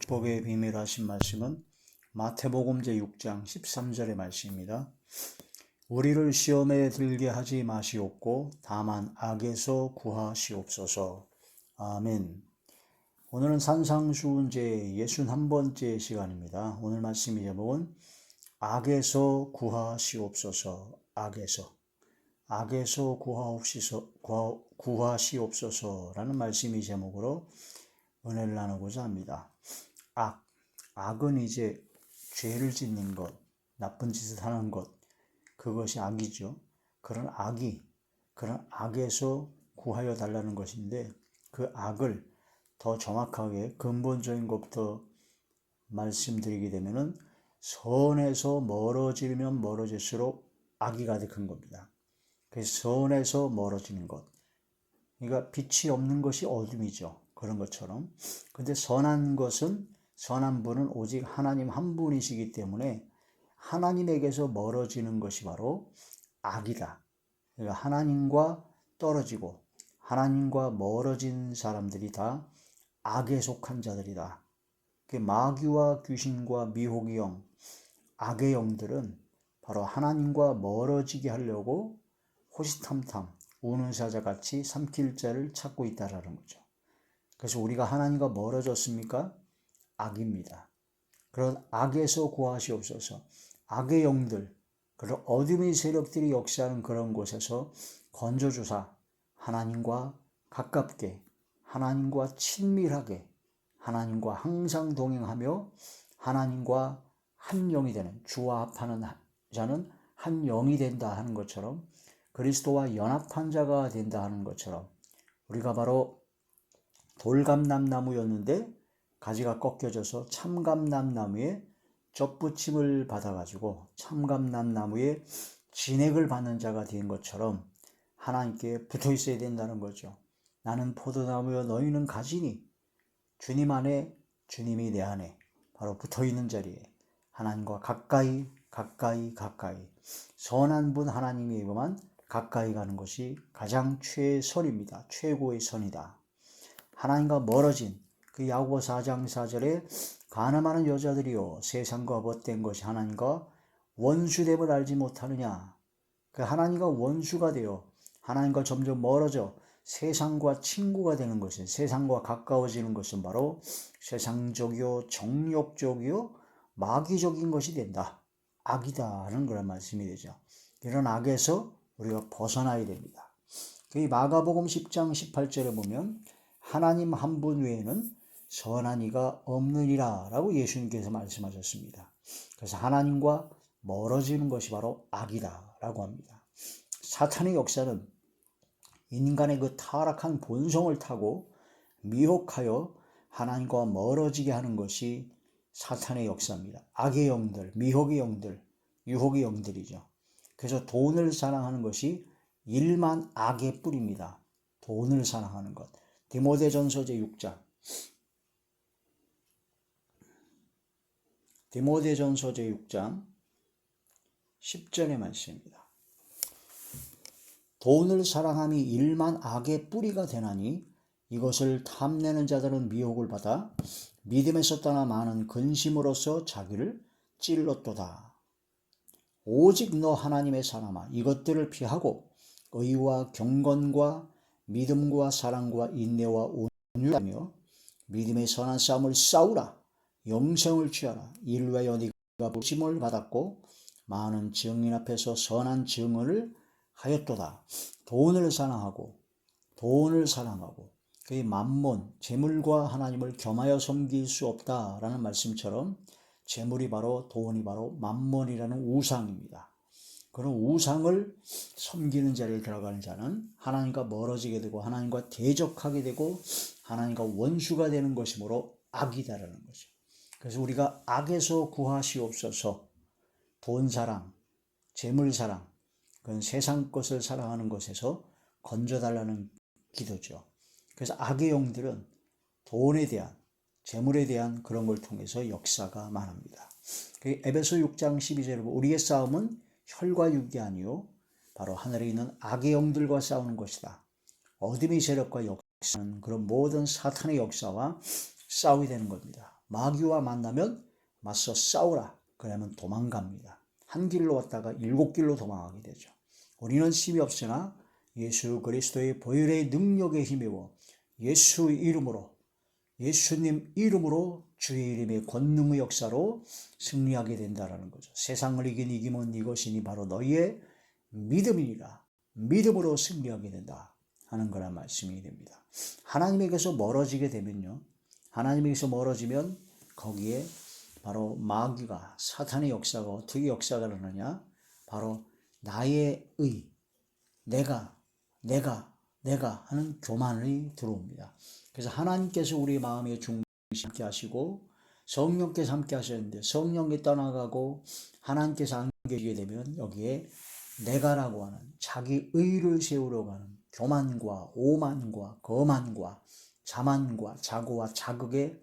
축복의 비밀 하신 말씀은 마태복음 제6장 13절의 말씀입니다. 우리를 시험에 들게 하지 마시옵고 다만 악에서 구하시옵소서. 아멘. 오늘은 산상수훈 제61번째 시간입니다. 오늘 말씀의 제목은 악에서 구하시옵소서. 악에서 구하시옵소서라는 말씀의 제목으로 은혜를 나누고자 합니다. 악은 이제 죄를 짓는 것, 나쁜 짓을 하는 것, 그것이 악이죠. 그런 악에서 구하여 달라는 것인데, 그 악을 더 정확하게 근본적인 것부터 말씀드리게 되면은 선에서 멀어지면 멀어질수록 악이 가득한 겁니다. 그래서 선에서 멀어지는 것, 그러니까 빛이 없는 것이 어둠이죠. 그런 것처럼. 근데 선한 분은 오직 하나님 한 분이시기 때문에 하나님에게서 멀어지는 것이 바로 악이다. 그러니까 하나님과 떨어지고 하나님과 멀어진 사람들이 다 악에 속한 자들이다. 마귀와 귀신과 미혹의 영, 악의 영들은 바로 하나님과 멀어지게 하려고 호시탐탐 우는 사자같이 삼킬 자를 찾고 있다라는 거죠. 그래서 우리가 하나님과 멀어졌습니까? 악입니다. 그런 악에서 구하시옵소서. 악의 영들, 그런 어둠의 세력들이 역사하는 그런 곳에서 건져주사 하나님과 가깝게, 하나님과 친밀하게, 하나님과 항상 동행하며 하나님과 한 영이 되는, 주와 합하는 자는 한 영이 된다 하는 것처럼, 그리스도와 연합한 자가 된다 하는 것처럼, 우리가 바로 돌감람나무였는데 가지가 꺾여져서 참감람나무에 접붙임을 받아가지고 참감람나무에 진액을 받는 자가 된 것처럼 하나님께 붙어 있어야 된다는 거죠. 나는 포도나무여 너희는 가지니, 주님 안에, 주님이 내 안에 바로 붙어 있는 자리에 하나님과 가까이 선한 분 하나님에게만 가까이 가는 것이 가장 최선입니다. 최고의 선이다. 하나님과 멀어진 그 야고보 4장 4절에 가늠하는 여자들이요 세상과 벗된 것이 하나님과 원수됨을 알지 못하느냐. 그 하나님과 원수가 되어 하나님과 점점 멀어져 세상과 친구가 되는 것은, 세상과 가까워지는 것은 바로 세상적이요 정욕적이요 마귀적인 것이 된다. 악이다라는 그런 말씀이 되죠. 이런 악에서 우리가 벗어나야 됩니다. 이 마가복음 10장 18절에 보면 하나님 한 분 외에는 선한 이가 없느니라 라고 예수님께서 말씀하셨습니다. 그래서 하나님과 멀어지는 것이 바로 악이다 라고 합니다. 사탄의 역사는 인간의 그 타락한 본성을 타고 미혹하여 하나님과 멀어지게 하는 것이 사탄의 역사입니다. 악의 영들, 미혹의 영들, 유혹의 영들이죠. 그래서 돈을 사랑하는 것이 일만 악의 뿌리입니다. 돈을 사랑하는 것. 디모데전서 제6장 10절의 말씀입니다. 돈을 사랑함이 일만 악의 뿌리가 되나니 이것을 탐내는 자들은 미혹을 받아 믿음에서 떠나 많은 근심으로써 자기를 찔렀도다. 오직 너 하나님의 사람아 이것들을 피하고 의와 경건과 믿음과 사랑과 인내와 온유하며 믿음의 선한 싸움을 싸우라. 영생을 취하라. 이를 위하여 네가 부르심을 받았고 많은 증인 앞에서 선한 증언을 하였도다. 돈을 사랑하고 그 만몬, 재물과 하나님을 겸하여 섬길 수 없다라는 말씀처럼 재물이 바로, 돈이 바로 만몬이라는 우상입니다. 그런 우상을 섬기는 자리에 들어가는 자는 하나님과 멀어지게 되고 하나님과 대적하게 되고 하나님과 원수가 되는 것이므로 악이다라는 거죠. 그래서 우리가 악에서 구하시옵소서. 돈사랑, 재물사랑, 그건 세상 것을 사랑하는 것에서 건져달라는 기도죠. 그래서 악의 영들은 돈에 대한, 재물에 대한 그런 걸 통해서 역사가 많습니다. 에베소 6장 12절에 우리의 싸움은 혈과 육이 아니요 바로 하늘에 있는 악의 영들과 싸우는 것이다. 어둠의 세력과 역사는 그런 모든 사탄의 역사와 싸우게 되는 겁니다. 마귀와 만나면 맞서 싸우라. 그러면 도망갑니다. 한 길로 왔다가 7길로 도망가게 되죠. 우리는 힘이 없으나 예수 그리스도의 보혈의 능력에 힘입어 예수 이름으로, 예수님 이름으로, 주의 이름의 권능의 역사로 승리하게 된다라는 거죠. 세상을 이긴 이김은 이것이니 바로 너희의 믿음이니라. 믿음으로 승리하게 된다 하는 거란 말씀이 됩니다. 하나님에게서 멀어지게 되면요, 하나님에게서 멀어지면 거기에 바로 마귀가, 사탄의 역사가 어떻게 역사가 일어나냐, 바로 나의 의, 내가 하는 교만이 들어옵니다. 그래서 하나님께서 우리 마음의 중심을 함께 하시고 성령께서 함께 하셨는데 성령이 떠나가고 하나님께서 안 계시게 되면 여기에 내가라고 하는 자기 의를 세우려고 하는 교만과 오만과 거만과 자만과 자고와 자극에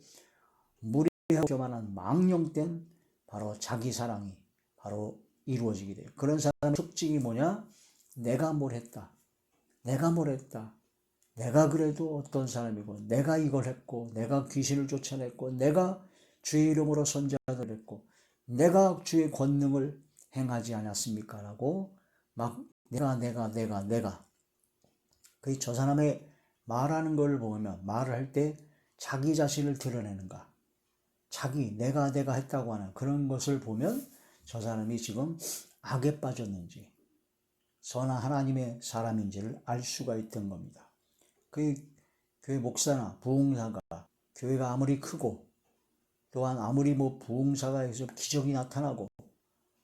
무리하고 교만한 망령된 바로 자기 사랑이 바로 이루어지게 돼요. 그런 사람의 특징이 뭐냐? 내가 뭘 했다. 내가 그래도 어떤 사람이고, 내가 이걸 했고, 내가 귀신을 쫓아냈고, 내가 주의 이름으로 선지자를 했고, 내가 주의 권능을 행하지 않았습니까? 라고 막 내가 그 저 사람의 말하는 걸 보면 말을 할 때 자기 자신을 드러내는가, 내가 했다고 하는 그런 것을 보면 저 사람이 지금 악에 빠졌는지 선한 하나님의 사람인지를 알 수가 있던 겁니다. 그 교회 목사나 부흥사가 교회가 아무리 크고 또한 아무리 부흥사가 해서 기적이 나타나고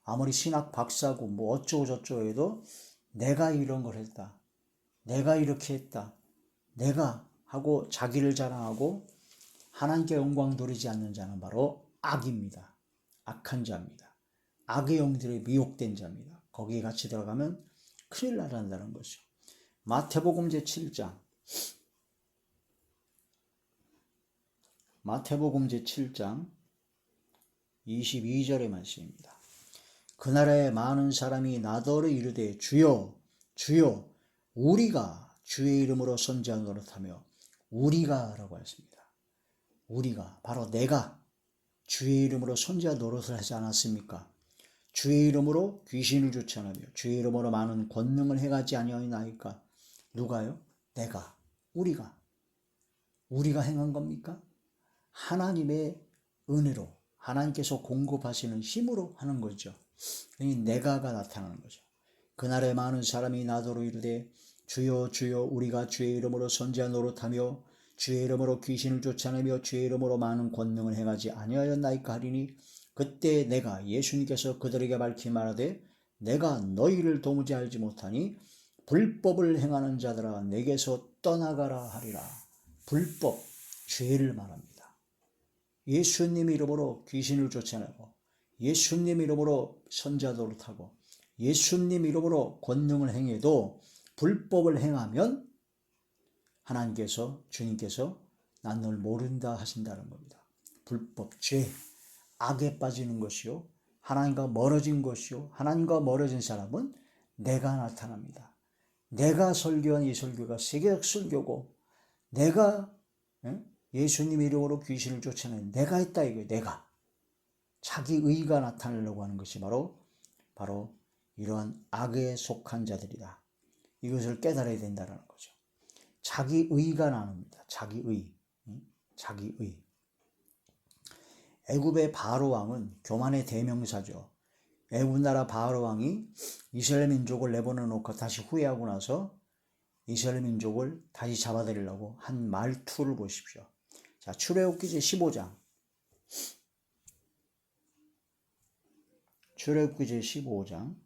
아무리 신학 박사고 어쩌고 저쩌고 해도 내가 이런 걸 했다, 내가 이렇게 했다, 내가 하고 자기를 자랑하고 하나님께 영광 돌리지 않는 자는 바로 악입니다. 악한 자입니다. 악의 영들에 미혹된 자입니다. 거기에 같이 들어가면 큰일 나란다는 것이죠. 마태복음 제7장 22절의 말씀입니다. 그날에 많은 사람이 나더러 이르되 주여 주여 우리가 주의 이름으로 선지자 노릇하며, 우리가 라고 했습니다. 우리가 바로 내가 주의 이름으로 선지자 노릇을 하지 않았습니까? 주의 이름으로 귀신을 쫓아내며 주의 이름으로 많은 권능을 행하지 아니하나이까? 누가요? 내가, 우리가 행한 겁니까? 하나님의 은혜로, 하나님께서 공급하시는 힘으로 하는 거죠. 내가가 나타나는 거죠. 그날에 많은 사람이 나더러 이르되 주여 주여 우리가 주의 이름으로 선지자 노릇하며 주의 이름으로 귀신을 쫓아내며 주의 이름으로 많은 권능을 행하지 아니하였나이까 하리니, 그때 내가, 예수님께서 그들에게 밝히 말하되 내가 너희를 도무지 알지 못하니 불법을 행하는 자들아 내게서 떠나가라 하리라. 불법, 죄를 말합니다. 예수님 이름으로 귀신을 쫓아내고 예수님 이름으로 선지자 노릇하고 예수님 이름으로 권능을 행해도 불법을 행하면 하나님께서, 주님께서 난 널 모른다 하신다는 겁니다. 불법, 죄, 악에 빠지는 것이요, 하나님과 멀어진 것이요, 하나님과 멀어진 사람은 내가 나타납니다. 내가 설교한 이 설교가 세계적 설교고, 내가 예수님 이름으로 귀신을 쫓아낸 내가 했다 이거예요. 내가. 자기 의가 나타내려고 하는 것이 바로 이러한 악에 속한 자들이다. 이것을 깨달아야 된다는 거죠. 자기 의가 나옵니다. 자기 의. 애굽의 바로 왕은 교만의 대명사죠. 애굽 나라 바로 왕이 이스라엘 민족을 내보내 놓고 다시 후회하고 나서 이스라엘 민족을 다시 잡아들이려고 한 말투를 보십시오. 자, 출애굽기 제 15장. 출애굽기 제 15장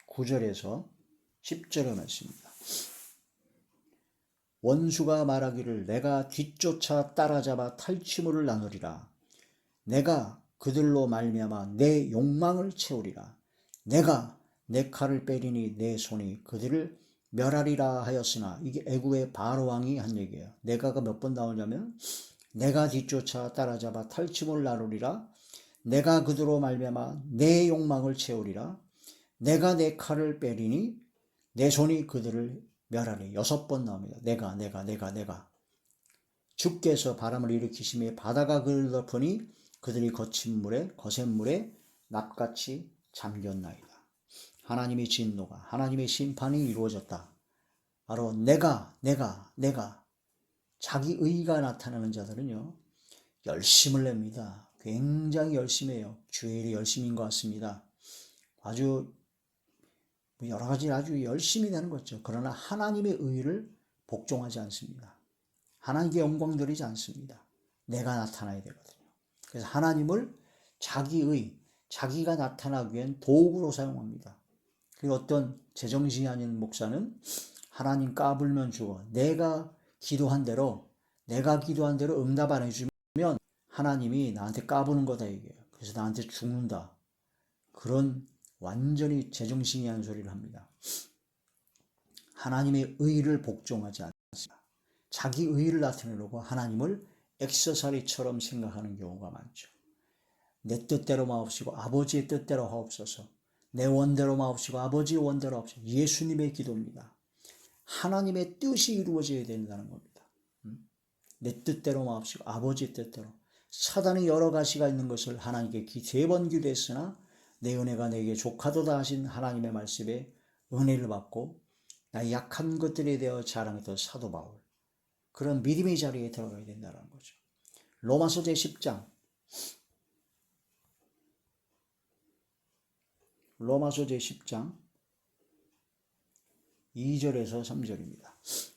9절에서 10절의 말씀입니다. 원수가 말하기를 내가 뒤쫓아 따라잡아 탈취물을 나누리라. 내가 그들로 말미암아 내 욕망을 채우리라. 내가 내 칼을 빼리니 내 손이 그들을 멸하리라 하였으나, 이게 애굽의 바로 왕이 한 얘기예요. 내가가 몇 번 나오냐면 내가 뒤쫓아 따라잡아 탈취물을 나누리라. 내가 그들로 말미암아 내 욕망을 채우리라. 내가 내 칼을 빼리니 내 손이 그들을 멸하리. 6번 나옵니다. 내가. 주께서 바람을 일으키심에 바다가 그를 덮으니 그들이 거친 물에 거센 물에 납같이 잠겼나이다. 하나님의 진노가 하나님의 심판이 이루어졌다. 바로 내가 자기 의가 나타나는 자들은요 열심을 냅니다. 굉장히 열심히 해요. 주의 일이 열심인 것 같습니다. 아주 여러 가지 아주 열심히 되는 거죠. 그러나 하나님의 의를 복종하지 않습니다. 하나님께 영광 드리지 않습니다. 내가 나타나야 되거든요. 그래서 하나님을 자기의 자기가 나타나기 위한 도구로 사용합니다. 그리고 어떤 제정신이 아닌 목사는 하나님 까불면 죽어. 내가 기도한 대로 응답 안 해주면 하나님이 나한테 까부는 거다 이게요. 그래서 나한테 죽는다. 그런 완전히 제정신이 아닌 소리를 합니다. 하나님의 의를 복종하지 않습니다. 자기 의를 나타내려고 하나님을 액세서리처럼 생각하는 경우가 많죠. 내 뜻대로 마옵시고 아버지의 뜻대로 하옵소서. 내 원대로 마옵시고 아버지의 원대로 하옵소서. 예수님의 기도입니다. 하나님의 뜻이 이루어져야 된다는 겁니다. 내 뜻대로 마옵시고 아버지의 뜻대로. 사단이 여러 가지가 있는 것을 하나님께 3번 기도했으나 내 은혜가 내게 족하도다 하신 하나님의 말씀에 은혜를 받고 나의 약한 것들에 대하여 자랑했던 사도 바울, 그런 믿음의 자리에 들어가야 된다는 거죠. 로마서 제10장 2절에서 3절입니다.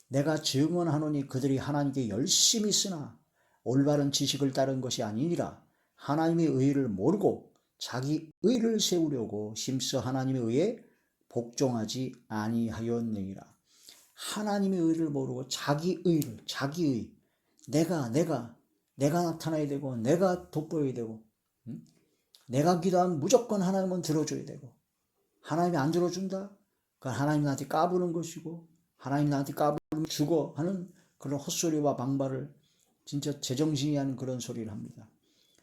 내가 증언하노니 그들이 하나님께 열심히 쓰나 올바른 지식을 따른 것이 아니니라. 하나님의 의를 모르고 자기 의를 세우려고 힘써 하나님의 의에 복종하지 아니하였느니라. 하나님의 의를 모르고 자기 의, 내가 나타나야 되고, 내가 돋보여야 되고, 내가 기도하면 무조건 하나님은 들어줘야 되고, 하나님이 안 들어준다? 그건 하나님 나한테 까부는 것이고, 하나님 나한테 까부면 죽어 하는 그런 헛소리와 방발을 진짜 제정신이 아닌 그런 소리를 합니다.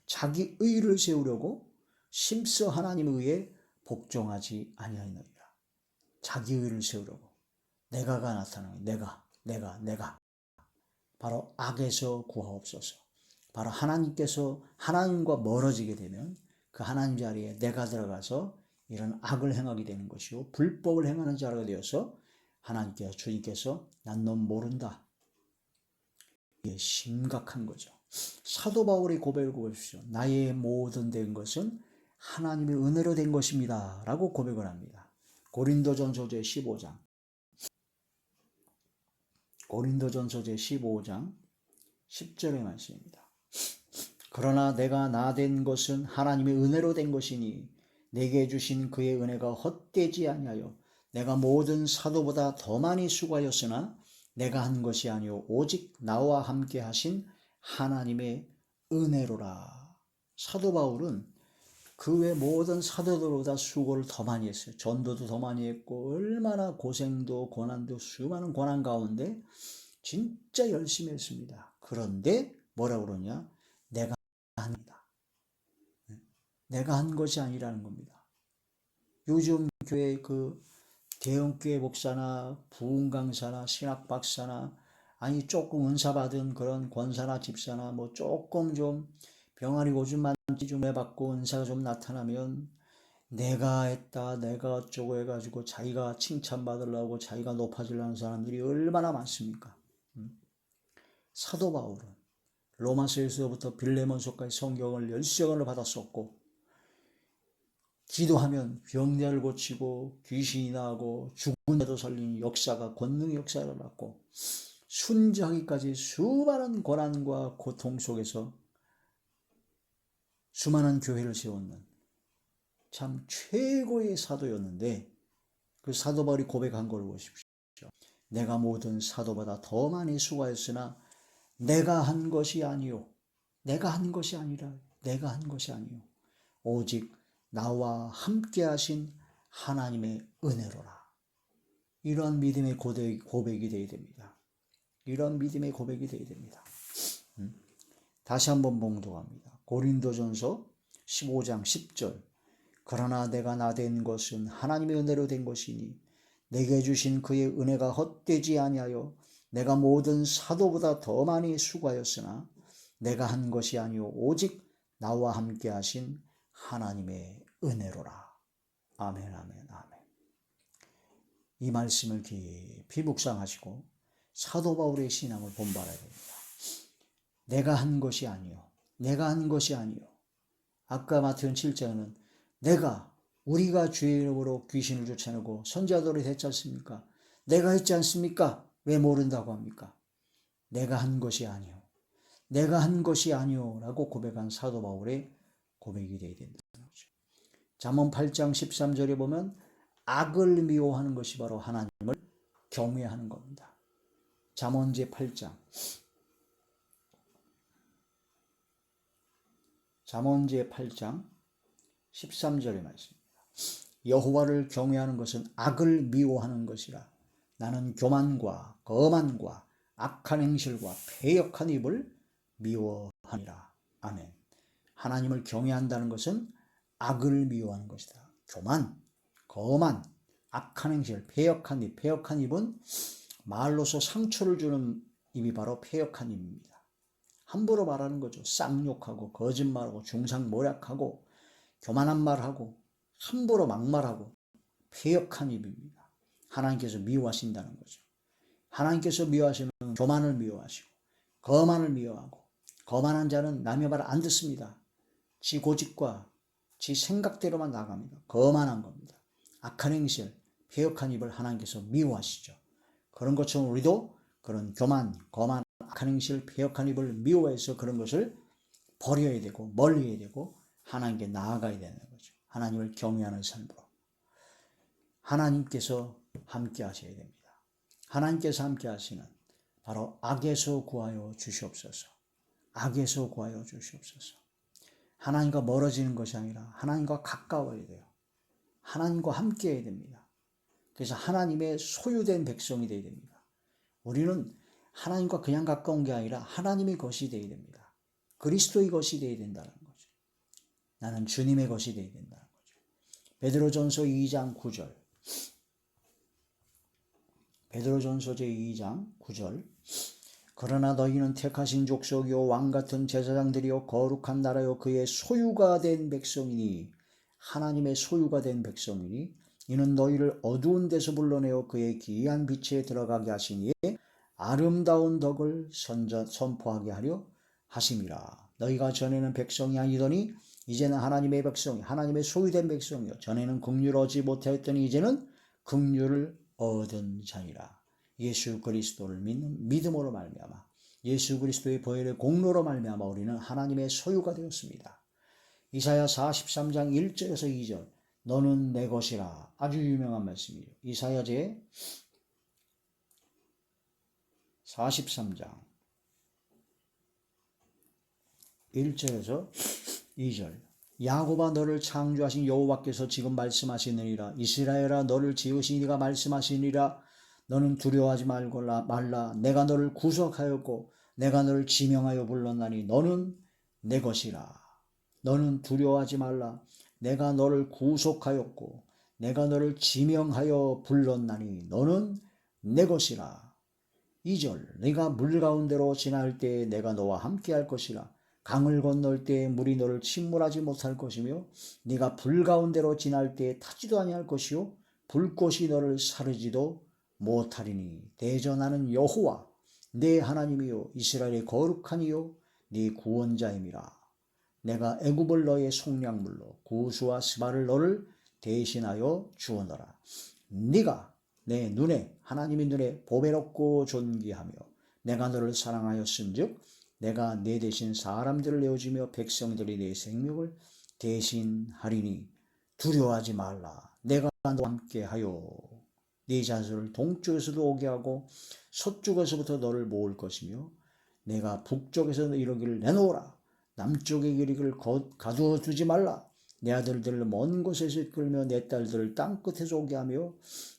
자기 의를 세우려고 심써 하나님의 의에 복종하지 아니하느니라. 자기 의를 세우려고 내가가 나타나는 내가 바로 악에서 구하옵소서. 바로 하나님과 멀어지게 되면 그 하나님 자리에 내가 들어가서 이런 악을 행하게 되는 것이고 불법을 행하는 자가 되어서 주님께서 난 넌 모른다. 이게 심각한 거죠. 사도 바울의 고백을 보십시오. 나의 모든 된 것은 하나님의 은혜로 된 것입니다. 라고 고백을 합니다. 고린도전서 제15장 10절의 말씀입니다. 그러나 내가 나 된 것은 하나님의 은혜로 된 것이니 내게 주신 그의 은혜가 헛되지 아니하여 내가 모든 사도보다 더 많이 수고하였으나 내가 한 것이 아니요 오직 나와 함께 하신 하나님의 은혜로라. 사도 바울은 그 외 모든 사도들보다 수고를 더 많이 했어요. 전도도 더 많이 했고 얼마나 고생도 고난도 수많은 고난 가운데 진짜 열심히 했습니다. 그런데 뭐라고 그러냐? 내가 한 것이 아니라는 겁니다. 요즘 교회 대형교회 목사나 부흥 강사나 신학 박사나 아니 조금 은사 받은 그런 권사나 집사나 뭐 조금 좀 병아리 오줌만 좀 해받고 은사가 좀 나타나면 내가 했다 내가 어쩌고 해가지고 자기가 칭찬받으려고 자기가 높아지려는 사람들이 얼마나 많습니까? 사도 바울은 로마서에서부터 빌레몬서까지 성경을 10시간을 받았었고 기도하면 병자를 고치고 귀신이 나고 죽은 자도 살리는 역사가 권능의 역사를 받고 순교하기까지 수많은 고난과 고통 속에서 수많은 교회를 세웠는 참 최고의 사도였는데 그 사도 바울이 고백한 걸 보십시오. 내가 모든 사도보다 더 많이 수고하였으나 내가 한 것이 아니요 오직 나와 함께 하신 하나님의 은혜로라. 이런 믿음의 고백이 되어야 됩니다. 이런 믿음의 고백이 되어야 됩니다. 다시 한번 봉독합니다. 고린도전서 15장 10절. 그러나 내가 나 된 것은 하나님의 은혜로 된 것이니 내게 주신 그의 은혜가 헛되지 아니하여 내가 모든 사도보다 더 많이 수고하였으나 내가 한 것이 아니오 오직 나와 함께 하신 하나님의 은혜로라. 아멘, 아멘, 아멘. 이 말씀을 깊이 묵상하시고 사도 바울의 신앙을 본받아야 됩니다. 내가 한 것이 아니오. 내가 한 것이 아니오. 아까 마태복음 7장은 우리가 주의 이름으로 귀신을 쫓아내고 선지자들이 됐지 않습니까? 내가 했지 않습니까? 왜 모른다고 합니까? 내가 한 것이 아니오. 내가 한 것이 아니오 라고 고백한 사도 바울의 고백이 되어야 된다는 거죠. 잠언 8장 13절에 보면 악을 미워하는 것이 바로 하나님을 경외하는 겁니다. 잠언 제 8장 13절의 말씀입니다. 여호와를 경외하는 것은 악을 미워하는 것이라. 나는 교만과 거만과 악한 행실과 패역한 입을 미워하니라. 아멘. 하나님을 경외한다는 것은 악을 미워하는 것이다. 교만, 거만, 악한 행실, 패역한 입. 패역한 입은 말로서 상처를 주는 입이 바로 패역한 입입니다. 함부로 말하는 거죠. 쌍욕하고 거짓말하고 중상모략하고 교만한 말하고 함부로 막말하고 패역한 입입니다. 하나님께서 미워하신다는 거죠. 하나님께서 미워하시면 교만을 미워하시고 거만을 미워하고 거만한 자는 남의 말을 안 듣습니다. 지 고집과 지 생각대로만 나갑니다. 거만한 겁니다. 악한 행실, 패역한 입을 하나님께서 미워하시죠. 그런 것처럼 우리도 그런 교만, 거만, 악한 행실, 패역한 입을 미워해서 그런 것을 버려야 되고 멀리 해야 되고 하나님께 나아가야 되는 거죠. 하나님을 경외하는 삶으로. 하나님께서 함께 하셔야 됩니다. 하나님께서 함께 하시는 바로 악에서 구하여 주시옵소서. 악에서 구하여 주시옵소서. 하나님과 멀어지는 것이 아니라 하나님과 가까워야 돼요. 하나님과 함께 해야 됩니다. 그래서 하나님의 소유된 백성이 되어야 됩니다. 우리는 하나님과 그냥 가까운 게 아니라 하나님의 것이 되어야 됩니다. 그리스도의 것이 되어야 된다는 거죠. 나는 주님의 것이 되어야 된다는 거죠. 베드로전서 2장 9절. 베드로전서 제2장 9절. 그러나 너희는 택하신 족속이요 왕같은 제사장들이요 거룩한 나라요 그의 소유가 된 백성이니 하나님의 소유가 된 백성이니 이는 너희를 어두운 데서 불러내어 그의 기이한 빛에 들어가게 하시니 아름다운 덕을 선포하게 하려 하심이라. 너희가 전에는 백성이 아니더니 이제는 하나님의 백성이 하나님의 소유된 백성이요 전에는 긍휼을 얻지 못하였더니 이제는 긍휼을 얻은 자니라. 예수 그리스도를 믿는 믿음으로 말미암아 예수 그리스도의 보혈의 공로로 말미암아 우리는 하나님의 소유가 되었습니다. 이사야 43장 1절에서 2절 너는 내 것이라. 아주 유명한 말씀이에요. 이사야 제 43장 1절에서 2절 야곱아 너를 창조하신 여호와께서 지금 말씀하시느니라. 이스라엘아 너를 지으신 이가 말씀하시니라. 너는 두려워하지 말라. 내가 너를 구속하였고 내가 너를 지명하여 불렀나니 너는 내 것이라. 너는 두려워하지 말라. 내가 너를 구속하였고 내가 너를 지명하여 불렀나니 너는 내 것이라. 2절 네가 물 가운데로 지날 때에 내가 너와 함께 할 것이라. 강을 건널 때에 물이 너를 침몰하지 못할 것이며 네가 불 가운데로 지날 때에 타지도 아니할 것이요 불꽃이 너를 사르지도 못하리니 대전하는 여호와 네 하나님이요 이스라엘의 거룩한 이요 네 구원자임이라. 내가 애굽을 너의 속량물로 구수와 스바를 너를 대신하여 주었노라. 네가 내 눈에 하나님의 눈에 보배롭고 존귀하며 내가 너를 사랑하였은즉 내가 내 대신 사람들을 내어주며 백성들이 내 생명을 대신하리니 두려워하지 말라. 내가 너와 함께하여 네 자손을 동쪽에서도 오게 하고 서쪽에서부터 너를 모을 것이며 내가 북쪽에서 이르기를 내놓으라. 남쪽에 이르기를 가두어 두지 말라. 내 아들들을 먼 곳에서 이끌며 내 딸들을 땅끝에서 오게 하며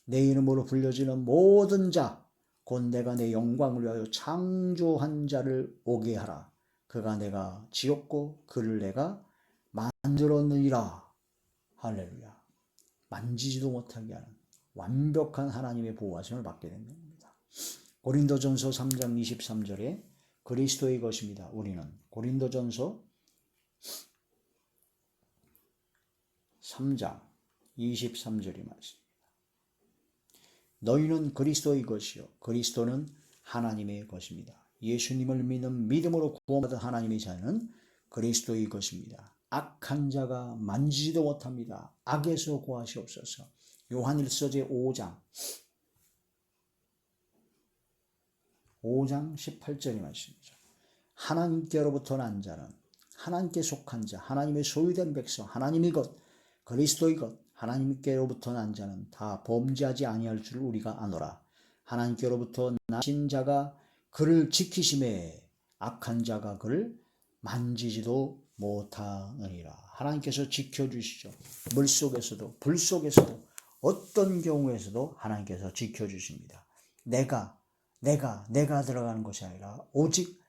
내 이름으로 불려지는 모든 자 곧 내가 내 영광을 위하여 창조한 자를 오게 하라. 그가 내가 지었고 그를 내가 만들었느니라. 할렐루야. 만지지도 못하게 하는 완벽한 하나님의 보호하심을 받게 된 겁니다. 고린도전서 3장 23절에 그리스도의 것입니다. 우리는 고린도전서 3장 23절이 말씀입니다. 너희는 그리스도의 것이요 그리스도는 하나님의 것입니다. 예수님을 믿는 믿음으로 구원받은 하나님의 자녀는 그리스도의 것입니다. 악한 자가 만지지도 못합니다. 악에서 구하시옵소서. 요한일서제 5장 18절의 말씀이죠. 하나님께로부터 난 자는 하나님께 속한 자, 하나님의 소유된 백성, 하나님의 것, 그리스도의 것, 하나님께로부터 난 자는 다 범죄하지 아니할 줄 우리가 아노라. 하나님께로부터 나신 자가 그를 지키심에 악한 자가 그를 만지지도 못하느니라. 하나님께서 지켜주시죠. 물속에서도 불속에서도 어떤 경우에서도 하나님께서 지켜주십니다. 내가 들어가는 것이 아니라 오직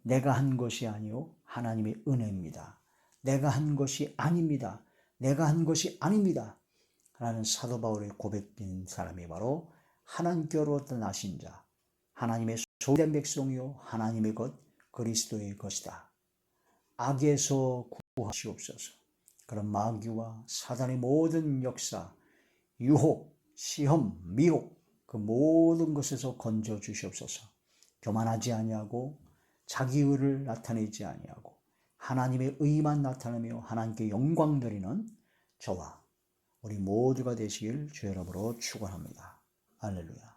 내가 한 것이 아니요 하나님의 은혜입니다. 내가 한 것이 아닙니다. 내가 한 것이 아닙니다. 라는 사도 바울의 고백인 사람이 바로 하나님께로부터 나신 자, 하나님의 소유된 백성이요 하나님의 것 그리스도의 것이다. 악에서 구하시옵소서. 그런 마귀와 사단의 모든 역사, 유혹, 시험, 미혹 그 모든 것에서 건져 주시옵소서. 교만하지 아니하고 자기 의를 나타내지 아니하고 하나님의 의만 나타내며 하나님께 영광 드리는 저와 우리 모두가 되시길 주의 이름으로 축원합니다. 할렐루야.